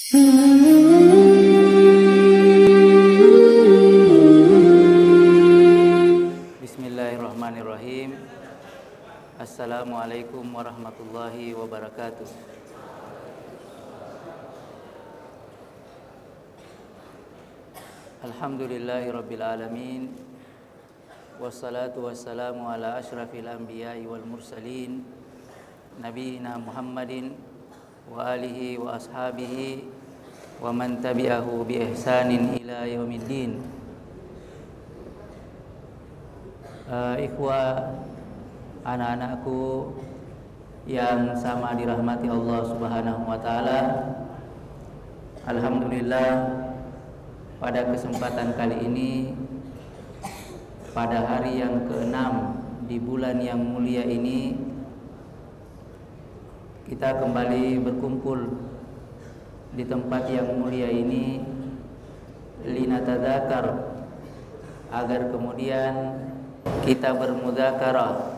Bismillahirrahmanirrahim. Assalamualaikum warahmatullahi wabarakatuh. Alhamdulillahirabbil alamin. Wassalatu wassalamu ala asyrafil anbiya'i wal mursalin nabiyina Muhammadin wa alihi wa ashabihi wa man tabi'ahu bi ihsanin ila yaumiddin. Ikhwah, anak-anakku yang sama dirahmati Allah Subhanahu wa taala. Alhamdulillah, pada kesempatan kali ini, pada hari yang ke-6 di bulan yang mulia ini, kita kembali berkumpul di tempat yang mulia ini linatadzakar, agar kemudian kita bermudzakarah,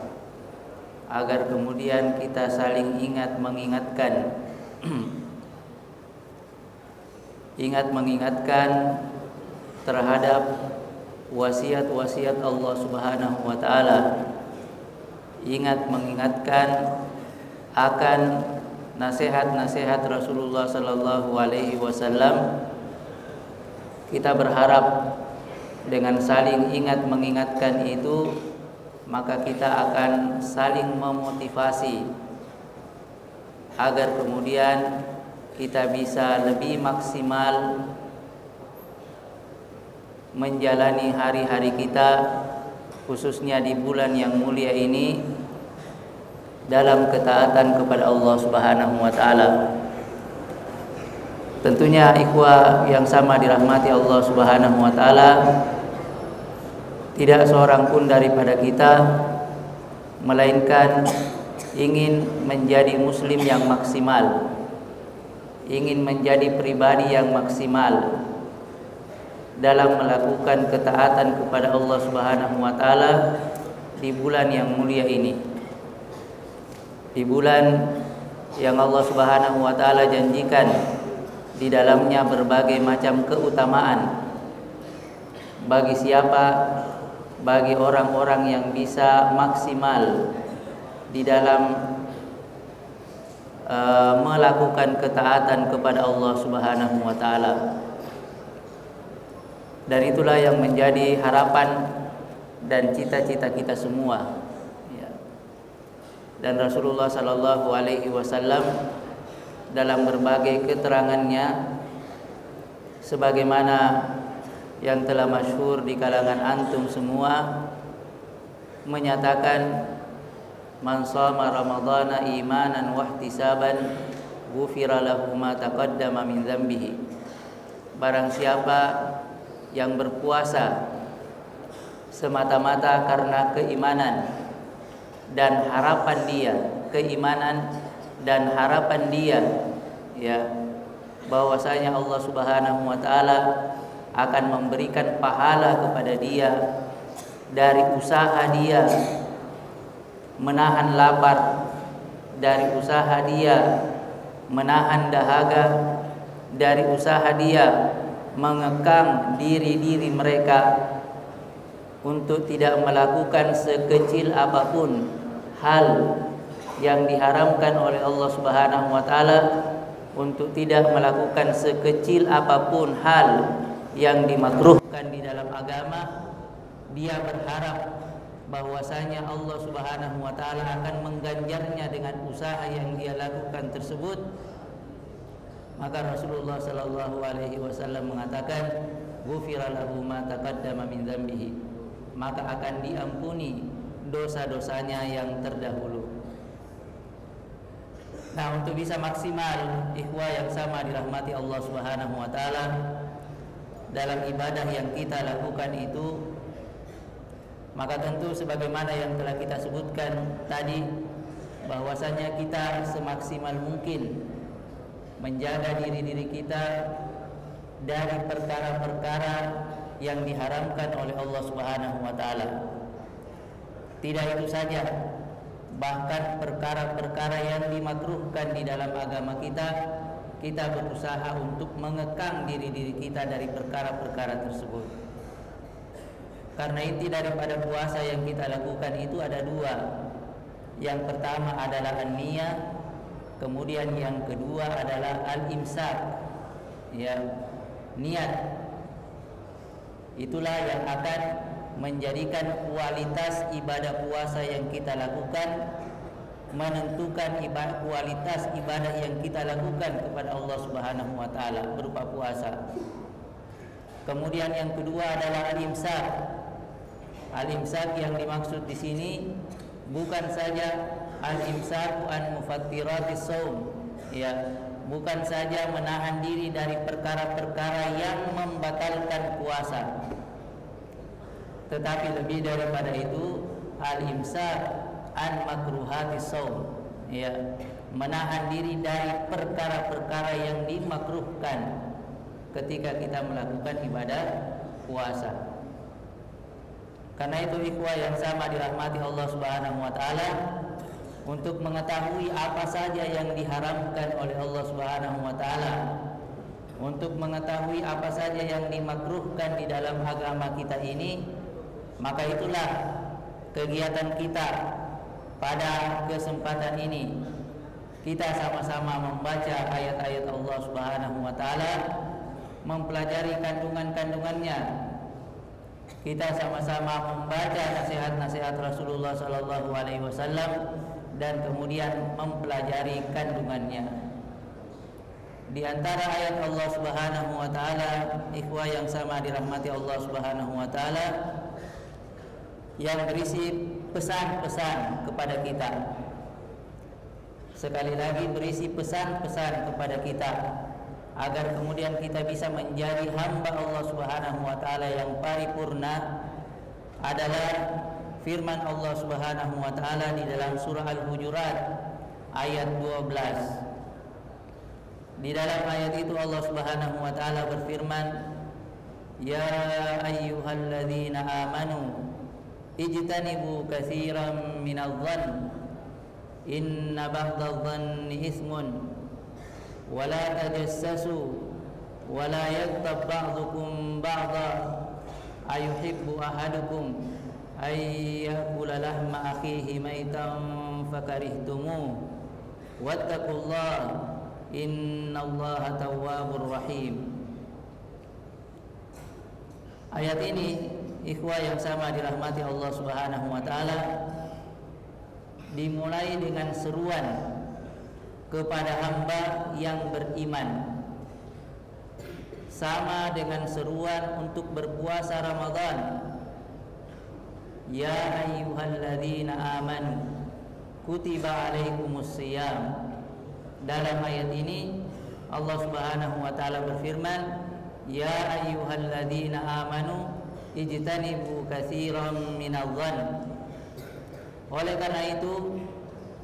agar kemudian kita saling mengingatkan terhadap wasiat-wasiat Allah Subhanahu wa taala. Mengingatkan akan nasihat-nasihat Rasulullah sallallahu alaihi wasallam. Kita berharap dengan saling mengingatkan itu, maka kita akan saling memotivasi agar kemudian kita bisa lebih maksimal menjalani hari-hari kita, khususnya di bulan yang mulia ini, dalam ketaatan kepada Allah Subhanahu wa taala. Tentunya ikhwah yang sama dirahmati Allah Subhanahu wa taala, tidak seorang pun daripada kita melainkan ingin menjadi muslim yang maksimal, ingin menjadi pribadi yang maksimal dalam melakukan ketaatan kepada Allah Subhanahu wa taala di bulan yang mulia ini. Di bulan yang Allah Subhanahu wa taala janjikan di dalamnya berbagai macam keutamaan. Bagi siapa? Bagi orang-orang yang bisa maksimal di dalam melakukan ketaatan kepada Allah Subhanahu wa taala. Dan itulah yang menjadi harapan dan cita-cita kita semua. Dan Rasulullah sallallahu alaihi wasallam dalam berbagai keterangannya, sebagaimana yang telah masyhur di kalangan antum semua, menyatakan, man shoma ramadhana imanan wa ihtisaban ghufira lahu ma taqaddama min dzambihi. Barang siapa yang berpuasa semata-mata karena keimanan dan harapan dia, bahwasanya Allah Subhanahu wa taala akan memberikan pahala kepada dia dari usaha dia menahan lapar, dari usaha dia menahan dahaga, dari usaha dia mengekang diri mereka untuk tidak melakukan sekecil apapun hal yang diharamkan oleh Allah Subhanahu wa taala, untuk tidak melakukan sekecil apapun hal yang dimakruhkan di dalam agama. Dia berharap bahwasanya Allah Subhanahu wa taala akan mengganjarnya dengan usaha yang dia lakukan tersebut. Maka Rasulullah sallallahu alaihi wasallam mengatakan, ghufira lahu ma taqaddama min dzambihi, maka akan diampuni dosa-dosanya yang terdahulu. Nah, untuk bisa maksimal ikhwah yang sama dirahmati Allah Subhanahu wa taala dalam ibadah yang kita lakukan itu, maka tentu sebagaimana yang telah kita sebutkan tadi, bahwasanya kita semaksimal mungkin menjaga diri kita dari perkara-perkara yang diharamkan oleh Allah Subhanahu wa taala. Tidak itu saja, bahkan perkara-perkara yang dimakruhkan di dalam agama kita kita berusaha untuk mengekang diri kita dari perkara-perkara tersebut. Karena inti daripada puasa yang kita lakukan itu ada dua. Yang pertama adalah an-niyah, kemudian yang kedua adalah al-imsak. Ya, niat. Itulah yang akan menjadikan kualitas ibadah puasa yang kita lakukan, menentukan kualitas ibadah yang kita lakukan kepada Allah Subhanahu wa taala berupa puasa. Kemudian yang kedua adalah al-imsak. Al-imsak yang dimaksud di sini bukan saja al-imsak an mufattiratis shaum, ya, bukan saja menahan diri dari perkara-perkara yang membatalkan puasa, tetapi lebih daripada itu al-imsak an makruhatis shaum, ya, menahan diri dari perkara-perkara yang dimakruhkan ketika kita melakukan ibadah puasa. Karena itu ikhwah yang sama dirahmati Allah Subhanahu wa taala, untuk mengetahui apa saja yang diharamkan oleh Allah Subhanahu wa taala, untuk mengetahui apa saja yang dimakruhkan di dalam agama kita ini, maka itulah kegiatan kita pada kesempatan ini. Kita sama-sama membaca ayat-ayat Allah Subhanahu wa taala, mempelajari kandungan-kandungannya. Kita sama-sama membaca nasihat-nasihat Rasulullah sallallahu alaihi wasallam dan kemudian mempelajari kandungannya. Di antara ayat Allah Subhanahu wa taala, ikhwah yang sama dirahmati Allah Subhanahu wa taala, yang berisi pesan-pesan kepada kita. Sekali lagi berisi pesan-pesan kepada kita agar kemudian kita bisa menjadi hamba Allah Subhanahu wa taala yang paripurna, adalah firman Allah Subhanahu wa taala di dalam surah Al-Hujurat ayat 12. Di dalam ayat itu Allah Subhanahu wa taala berfirman, "Ya ayyuhalladzina amanu ijtanibu katsiran minadh-dhann inna ba'dadh-dhanni itsmun wa la tajassasu wa la yaghtab ba'dukum ba'dha ayuhibbu ahadukum ay yakula lahma akhihi maitan fakarihtumuh wattaqullaha innallaha tawwabur rahim." Ayat ini ikhwah yang sama dirahmati Allah Subhanahu wa taala dimulai dengan seruan kepada hamba yang beriman, sama dengan seruan untuk berpuasa Ramadan. Ya ayyuhalladzina amanu kutiba alaikumus shiyam. Dalam ayat ini Allah Subhanahu wa taala berfirman, ya ayyuhalladzina amanu ijtanibu katsiran minadh-dhann. Oleh karena itu,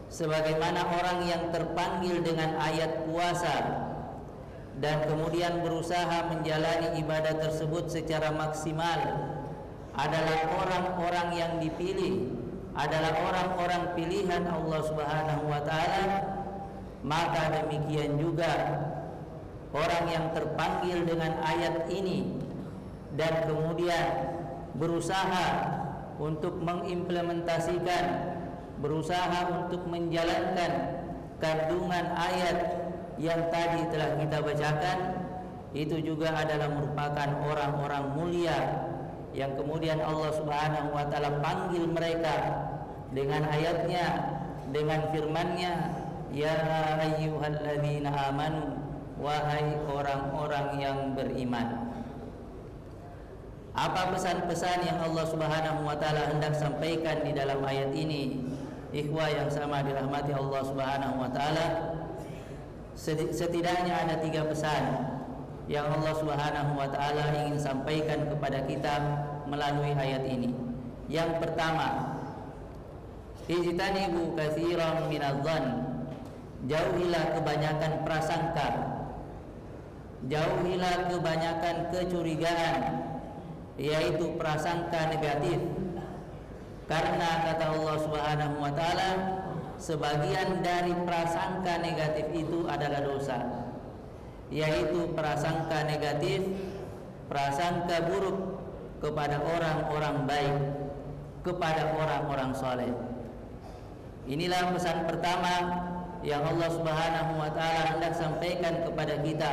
sebagaimana orang yang terpanggil dengan ayat puasa dan kemudian berusaha menjalani ibadah tersebut secara maksimal adalah orang-orang yang dipilih, adalah orang-orang pilihan Allah Subhanahu wa taala, maka demikian juga orang yang terpanggil dengan ayat ini dan kemudian berusaha untuk mengimplementasikan, berusaha untuk menjalankan kandungan ayat yang tadi telah kita bacakan, itu juga adalah merupakan orang-orang mulia yang kemudian Allah Subhanahu wa taala panggil mereka dengan ayatnya, dengan firman-Nya, ya ayyuhalladzina amanu, wahai orang-orang yang beriman. Apa pesan-pesan yang Allah Subhanahu wa taala hendak sampaikan di dalam ayat ini? Ikhwah yang sama dirahmati Allah Subhanahu wa taala, setidaknya ada 3 pesan yang Allah Subhanahu wa taala ingin sampaikan kepada kita melalui ayat ini. Yang pertama, ijtanibu katsiran minadh-dhann. Jauhilah kebanyakan prasangka, jauhilah kebanyakan kecurigaan, yaitu prasangka negatif. Karena kata Allah Subhanahu wa taala, sebagian dari prasangka negatif itu adalah dosa. yaitu prasangka negatif, prasangka buruk kepada orang-orang baik, kepada orang-orang soleh. Inilah pesan pertama yang Allah Subhanahu wa taala hendak sampaikan kepada kita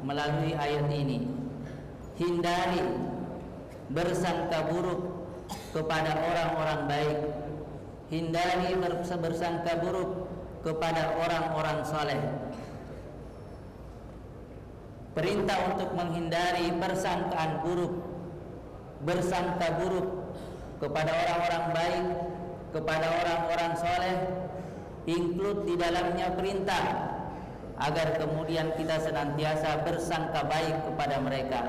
melalui ayat ini. Hindari bersangka buruk kepada orang-orang baik, hindari bersangka buruk kepada orang-orang soleh. Perintah untuk menghindari persangkaan buruk, bersangka buruk kepada orang-orang baik, kepada orang-orang soleh, include di dalamnya perintah agar kemudian kita senantiasa bersangka baik kepada mereka,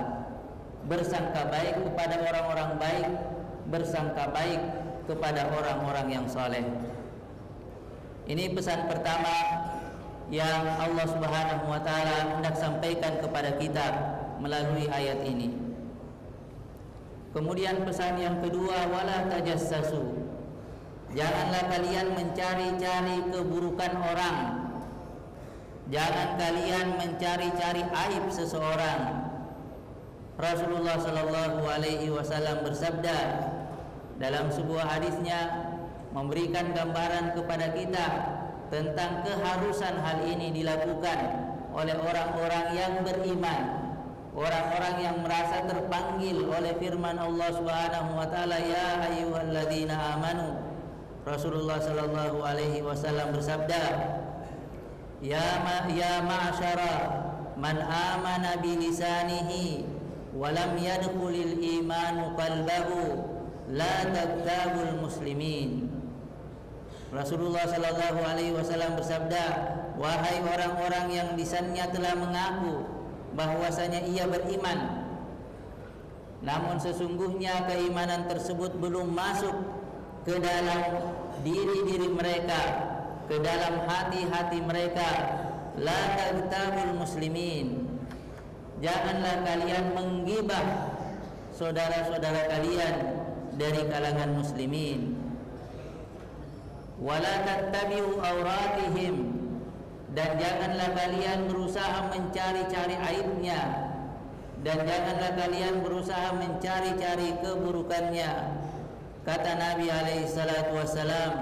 bersangka baik kepada orang-orang baik, bersangka baik kepada orang-orang yang soleh. Ini pesan pertama yang Allah Subhanahu wa taala hendak sampaikan kepada kita melalui ayat ini. Kemudian pesan yang kedua, wala tajassasu. Janganlah kalian mencari-cari keburukan orang. Jangan kalian mencari-cari aib seseorang. Rasulullah sallallahu alaihi wasallam bersabda dalam sebuah hadisnya, memberikan gambaran kepada kita tentang keharusan hal ini dilakukan oleh orang-orang yang beriman, orang-orang yang merasa terpanggil oleh firman Allah Subhanahu wa taala, ya ayyuhalladzina amanu. Rasulullah sallallahu alaihi wasallam bersabda, ya ma'syara man amana bi lisanihi wa lam yadkhulil imanu qalbahu la tagtabul muslimin. Rasulullah sallallahu alaihi wasallam bersabda, wahai orang-orang yang lisannya telah mengaku bahwasanya ia beriman, namun sesungguhnya keimanan tersebut belum masuk ke dalam diri-diri mereka, ke dalam hati-hati mereka. La tagtabul muslimin. Janganlah kalian menggibah saudara-saudara kalian dari kalangan muslimin. Wala tattabi'u auratihim. Dan janganlah kalian berusaha mencari-cari aibnya, dan janganlah kalian berusaha mencari-cari keburukannya. Kata Nabi alaihi salatu wassalam,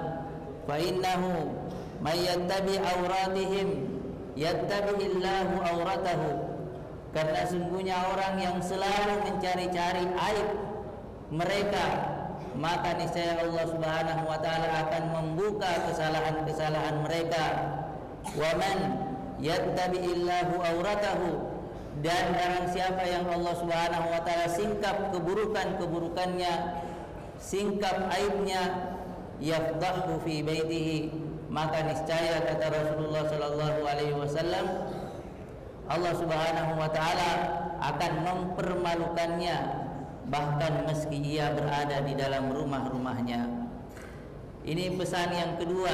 fa innahu may yattabi auratihim yattabi'illahu auratahu. Karena sungguhnya orang yang selalu mencari-cari aib mereka, maka niscaya Allah Subhanahu wa taala akan membuka kesalahan-kesalahan mereka. Wa man yattabi'illahu auratahu. Dan barang siapa yang Allah Subhanahu wa taala singkap keburukan-keburukannya, singkap aibnya, yafdahu fi baitihi, maka niscaya kata Rasulullah sallallahu alaihi wasallam, Allah Subhanahu wa taala akan mempermalukannya bahkan meski ia berada di dalam rumah-rumahnya. Ini pesan yang kedua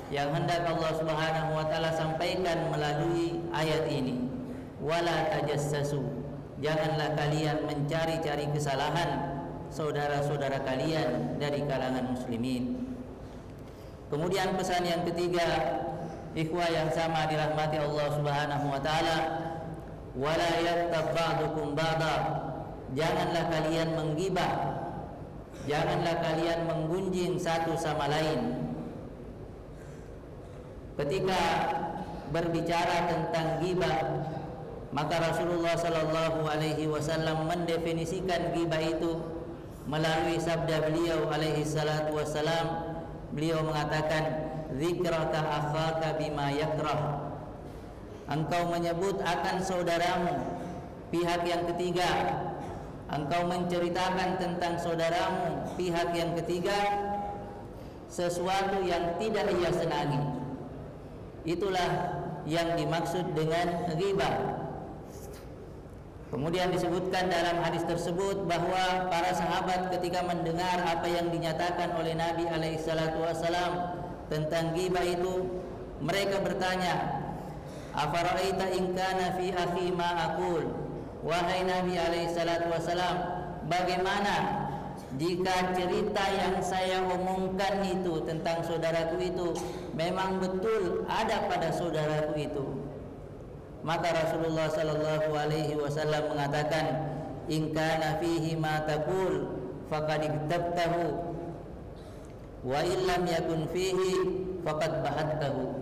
yang hendak Allah Subhanahu wa taala sampaikan melalui ayat ini. Wala tajassasu. Janganlah kalian mencari-cari kesalahan saudara-saudara kalian dari kalangan muslimin. Kemudian pesan yang ketiga, ikhwah yang sama dirahmati Allah Subhanahu wa taala, wala yattab ba'dukum ba'da. Janganlah kalian menggibah, janganlah kalian menggunjing satu sama lain. Ketika berbicara tentang ghibah, maka Rasulullah sallallahu alaihi wasallam mendefinisikan ghibah itu melalui sabda beliau alaihi salatu wassalam. Beliau mengatakan, zikraka akhaka bima yakrah. Engkau menyebut akan saudaramu, pihak yang ketiga. Engkau menceritakan tentang saudaramu, pihak yang ketiga, sesuatu yang tidak ia senangi. Itulah yang dimaksud dengan ghibah. Kemudian disebutkan dalam hadis tersebut bahwa para sahabat ketika mendengar apa yang dinyatakan oleh Nabi alaihissalatu wassalam tentang ghibah itu, mereka bertanya, afara'aita in kana fi akhi ma aqul. Wahai Nabi alaihissalatu wassalam, bagaimana jika cerita yang saya omongkan itu tentang saudaraku itu memang betul ada pada saudaraku itu? Maka Rasulullah sallallahu alaihi wasallam mengatakan, in kana fihi ma taqul faqad iktabtahu wa illam yakun fihi faqad bahattahu.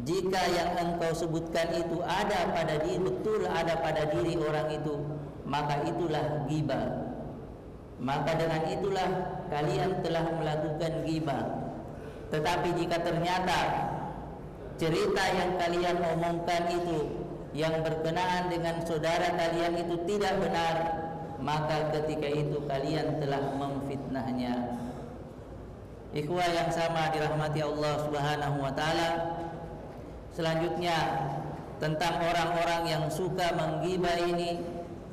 Jika yang engkau sebutkan itu ada pada diri, betul ada pada diri orang itu, maka itulah ghibah. Maka dengan itulah kalian telah melakukan ghibah. Tetapi jika ternyata cerita yang kalian omongkan itu yang berkenaan dengan saudara kalian itu tidak benar, maka ketika itu kalian telah memfitnahnya. Ikhwah yang sama dirahmati Allah Subhanahu wa taala. Selanjutnya tentang orang-orang yang suka menggibah ini,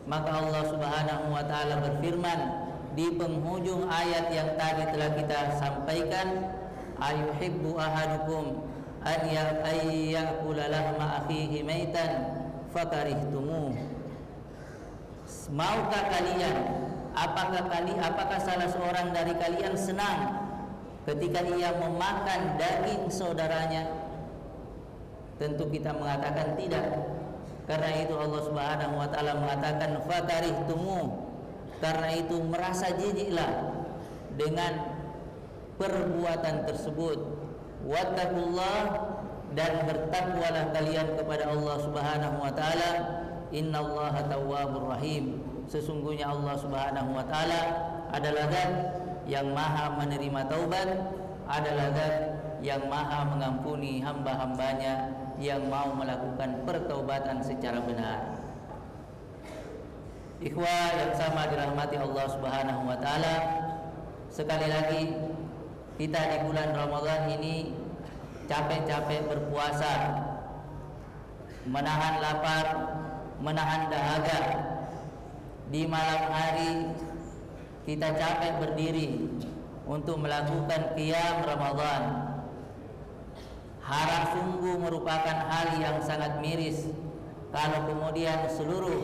maka Allah Subhanahu wa taala berfirman di penghujung ayat yang tadi telah kita sampaikan, ayuhibbu ahadukum an ya'kula lahma akhihi maitan fakarihtumuh. Maukah kalian, apakah salah seorang dari kalian senang ketika ia memakan daging saudaranya? Tentu kita mengatakan tidak. Karena itu Allah Subhanahu wa taala mengatakan fakarihtumuh. Karena itu merasa jijiklah dengan perbuatan tersebut. Wattaqullah, dan bertakwalah kalian kepada Allah Subhanahu wa taala. Innallaha tawwabur rahim. Sesungguhnya Allah Subhanahu wa taala adalah Zat yang Maha menerima taubat, adalah Zat yang Maha mengampuni hamba-hambanya yang mau melakukan pertaubatan secara benar. Ikhwah yang sama dirahmati Allah Subhanahu wa taala, sekali lagi kita di bulan Ramadan ini capek-capek berpuasa, menahan lapar, menahan dahaga. Di malam hari kita capek berdiri untuk melakukan qiyam Ramadan. Harap sungguh merupakan hal yang sangat miris kalau kemudian seluruh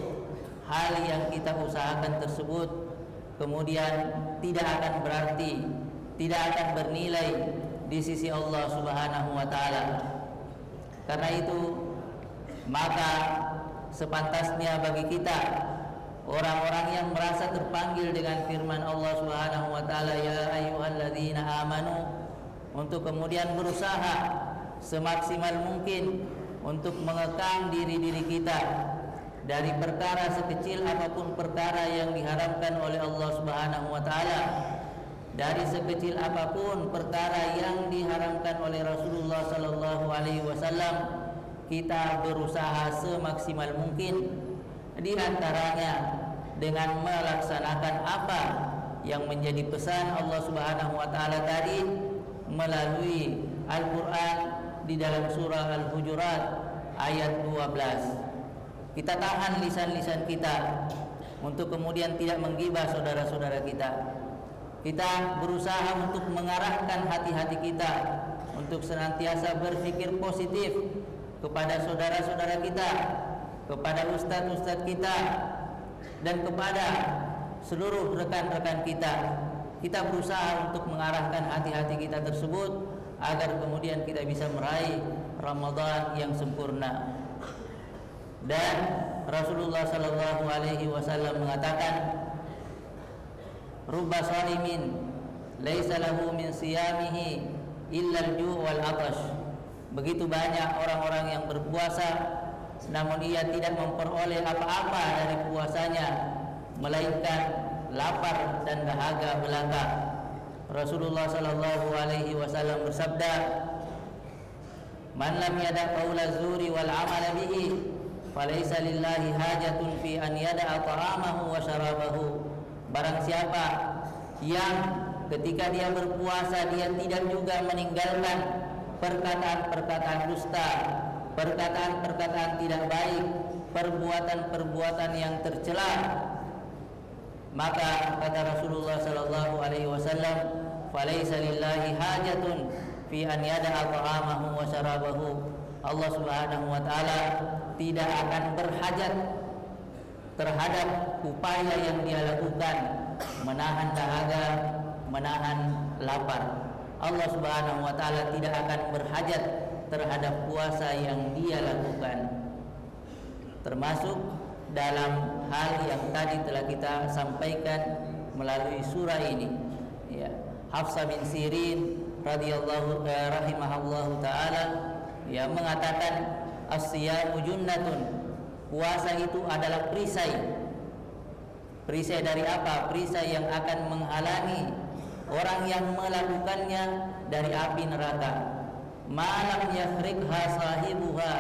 hal yang kita usahakan tersebut kemudian tidak akan berarti, tidak akan bernilai di sisi Allah Subhanahu wa taala. Karena itu maka sepantasnya bagi kita, orang-orang yang merasa terpanggil dengan firman Allah Subhanahu wa taala, ya ayyuhalladzina amanu, untuk kemudian berusaha semaksimal mungkin untuk mengekang diri-diri kita dari perkara sekecil apapun perkara yang diharamkan oleh Allah Subhanahu wa taala, dari sekecil apapun perkara yang diharamkan oleh Rasulullah sallallahu alaihi wasallam. Kita berusaha semaksimal mungkin, di antaranya dengan melaksanakan apa yang menjadi pesan Allah Subhanahu wa taala tadi melalui Al-Qur'an di dalam surah Al-Hujurat ayat 12. Kita tahan lisan-lisan kita untuk kemudian tidak menggibah saudara-saudara kita. Kita berusaha untuk mengarahkan hati-hati kita untuk senantiasa berpikir positif kepada saudara-saudara kita, kepada ustadz-ustadz kita, dan kepada seluruh rekan-rekan kita. Kita berusaha untuk mengarahkan hati-hati kita tersebut agar kemudian kita bisa meraih Ramadan yang sempurna. Dan Rasulullah sallallahu alaihi wasallam mengatakan, rubba shalimin laisa lahu min siyamihi illa al-ju' wal 'atash. Begitu banyak orang-orang yang berpuasa namun ia tidak memperoleh apa-apa dari puasanya melainkan lapar dan dahaga belaka. Rasulullah sallallahu alaihi wasallam bersabda, man lam yada' qaula zuri wal 'amala bihi falaysa lillahi hajatun fi an yada'a ta'amahu wa syarabahu. Barang siapa yang ketika dia berpuasa dia tidak juga meninggalkan perkataan-perkataan dusta, perkataan-perkataan tidak baik, perbuatan-perbuatan yang tercela, maka kata Rasulullah sallallahu alaihi wasallam, falaysa lillahi hajatun fi an yada'a ta'amahu wa syarabahu. Allah Subhanahu wa taala tidak akan berhajat terhadap upaya yang dia lakukan menahan dahaga, menahan lapar. Allah Subhanahu wa taala tidak akan berhajat terhadap puasa yang dia lakukan. termasuk dalam hal yang tadi telah kita sampaikan melalui surah ini, ya. Hafsah bin Sirin radhiyallahu rahimahallahu taala yang mengatakan as-siyamu junnatun, puasa itu adalah perisai. Perisai dari apa? Perisai yang akan menghalangi orang yang melakukannya dari api neraka. Malam yafriqha sahibuha,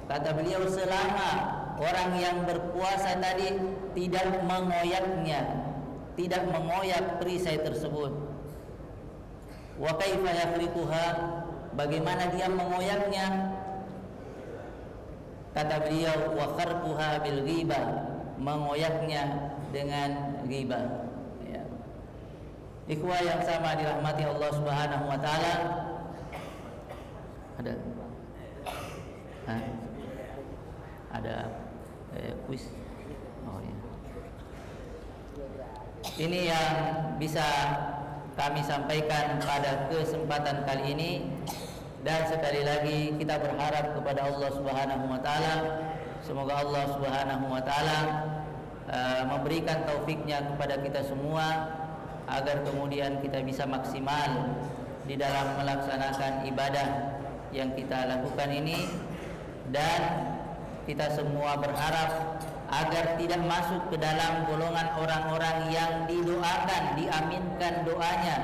kata beliau, selama orang yang berpuasa tadi tidak mengoyaknya, tidak mengoyak perisai tersebut. Wa kaifa yafriquha, bagaimana dia mengoyaknya? Kata beliau, wa kharquha bil ghibah, mengoyaknya dengan ghibah, ya. Ikhwah yang sama dirahmati Allah Subhanahu wa taala, ada kuis. Oh ya. Ini yang bisa kami sampaikan pada kesempatan kali ini, dan sekali lagi kita berharap kepada Allah Subhanahu wa taala, semoga Allah Subhanahu wa taala memberikan taufiknya kepada kita semua agar kemudian kita bisa maksimal di dalam melaksanakan ibadah yang kita lakukan ini, dan kita semua berharap agar tidak masuk ke dalam golongan orang-orang yang didoakan, diaminkan doanya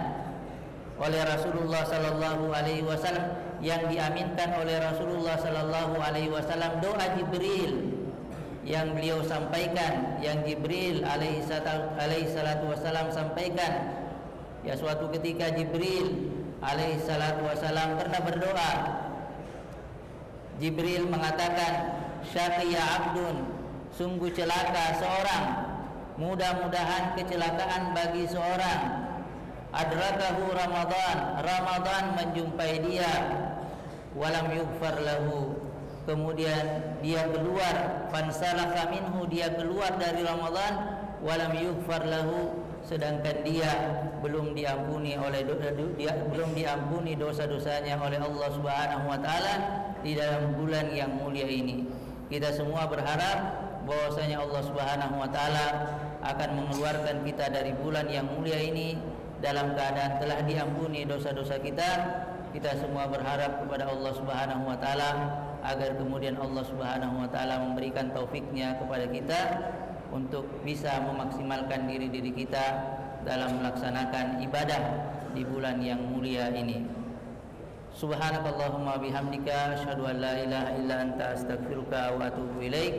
oleh Rasulullah sallallahu alaihi wasallam, yang diaminkan oleh Rasulullah sallallahu alaihi wasallam doa Jibril yang beliau sampaikan, yang Jibril alaihi salatu wasallam sampaikan. Ya, suatu ketika Jibril alaihi salatu wasallam pernah berdoa. Jibril mengatakan, syaqiya abdun, sungguh celaka seorang, mudah-mudahan kecelakaan bagi seorang, adrakahu Ramadan, Ramadan menjumpai dia, walam yughfar lahu, kemudian dia keluar, fansalakha minhu, dia keluar dari Ramadan, walam yughfar lahu, sedangkan dia belum diampuni dosa-dosanya oleh Allah Subhanahu wa taala di dalam bulan yang mulia ini. Kita semua berharap bahwasanya Allah Subhanahu wa taala akan mengeluarkan kita dari bulan yang mulia ini dalam keadaan telah diampuni dosa-dosa kita. Kita semua berharap kepada Allah Subhanahu wa taala agar kemudian Allah Subhanahu wa taala memberikan taufiknya kepada kita untuk bisa memaksimalkan diri-diri kita dalam melaksanakan ibadah di bulan yang mulia ini. Subhanakallahumma bihamdika asyhadu an la ilaha illa anta astaghfiruka wa atubu ilaik.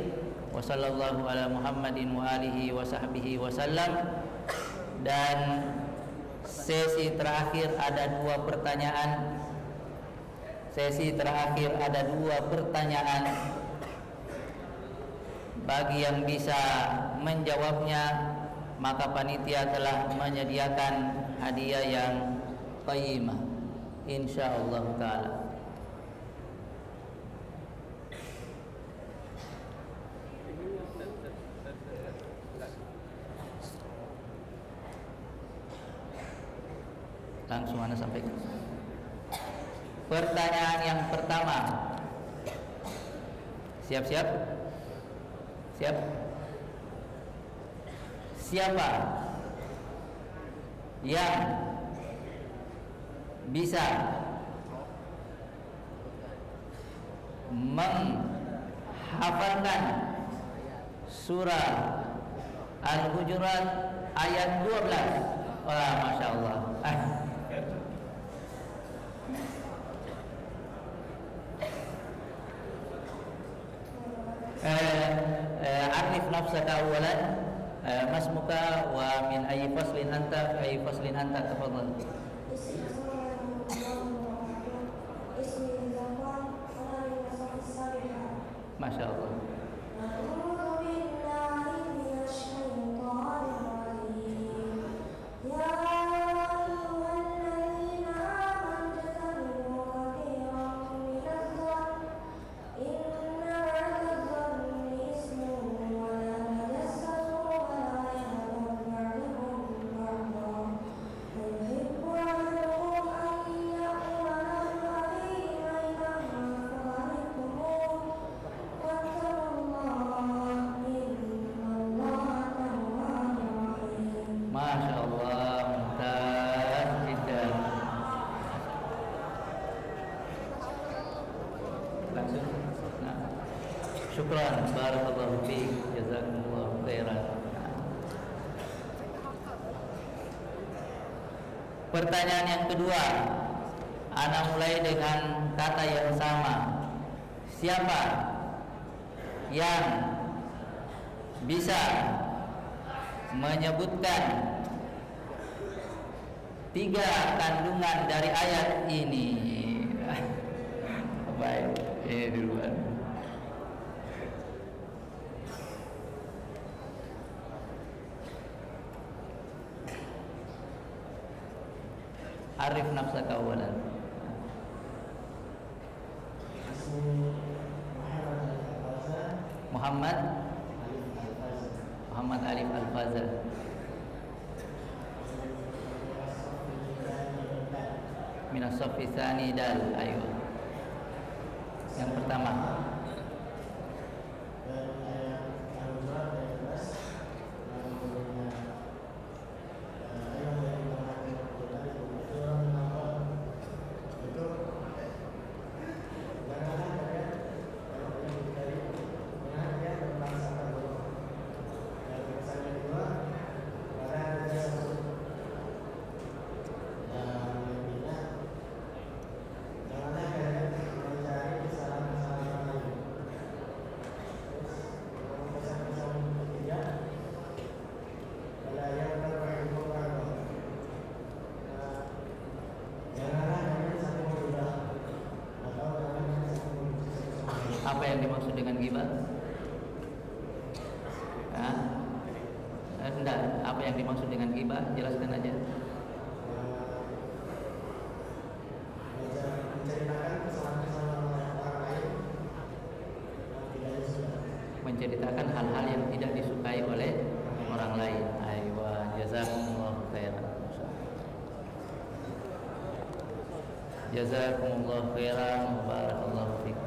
Wa sallallahu ala Muhammadin wa alihi wa sahbihi wa sallam. Dan sesi terakhir ada dua pertanyaan. Sesi terakhir ada dua pertanyaan. Bagi yang bisa menjawabnya, maka panitia telah menyediakan hadiah yang qayyimah, insyaallah taala. Langsung Anda sampaikan. Pertanyaan yang pertama. Siap-siap? Siap? Siapa yang bisa menghafalkan surah Al-Hujurat ayat 12? Wah, Masya Allah. Arif nafsaka awalan, masmuka wa min ayyi faslin anta, fi ayyi faslin anta, tafadhal. Masya Allah. Syukran, barakallahu fiik, jazakumullahu khairan. Pertanyaan yang kedua, ana mulai dengan kata yang sama. Siapa yang bisa menyebutkan 3 kandungan dari ayat ini? Baik, ini duluan. Arif nafsaka awalan. Muhammad Alif Al-Fazal. Minas Safi Tsani Dal. Ayo. Yang pertama. Apa yang dimaksud dengan ghibah? Enggak, apa yang dimaksud dengan ghibah? Jelaskan aja. Menceritakan hal-hal yang tidak disukai oleh orang lain. Aywa, jazakumullahu khairan. Jazakumullahu khairan, barakallahu fiik.